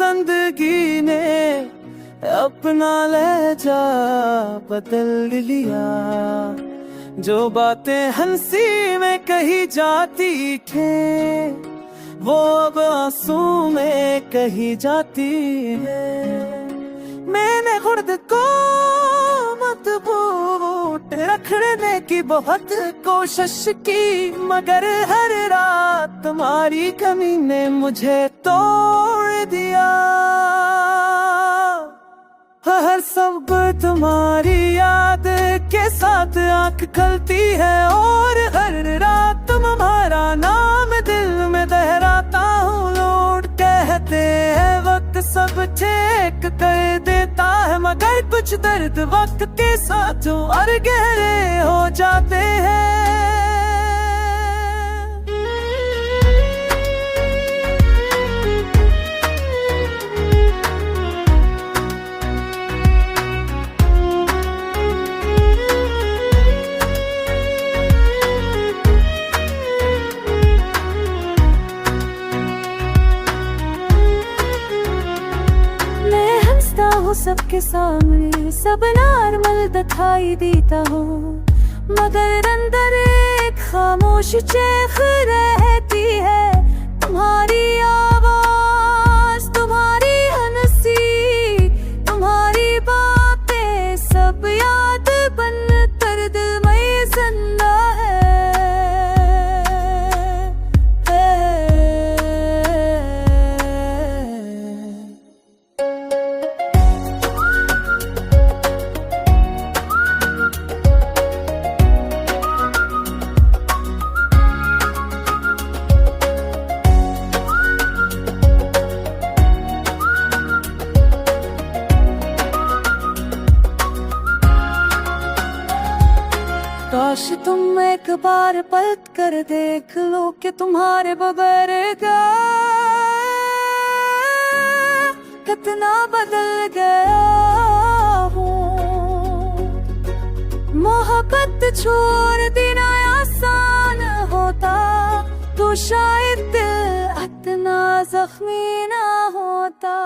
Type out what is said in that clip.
बंदगी ने अपना लहजा बदल लिया। जो बातें हंसी में कही जाती थे वो अब आंसू में कही जाती है। मैंने खुद को मजबूत रखने की बहुत कोशिश की, मगर हर रात तुम्हारी कमी ने मुझे तोड़ दिया। हर सब तुम्हारी याद के साथ आंख खलती है, और हर रात तुम्हारा नाम दिल में दोहराता हूँ। लोग कहते हैं वक्त सब ठीक कर देता है, मगर कुछ दर्द वक्त के साथ और गहरे हो जाते हैं। सबके सामने सब नॉर्मल दिखाई देता हो, मगर अंदर एक खामोश चीख रहती है। तुम्हारी आवाज, तुम्हारी हंसी, तुम्हारी बातें सब याद बन कर दिल में जिंदा है। काश तुम एक बार पलट कर देख लो कि तुम्हारे बगैर क्या कितना बदल गया हूँ। मोहब्बत छोड़ देना आसान होता तो शायद दिल इतना जख्मी ना होता।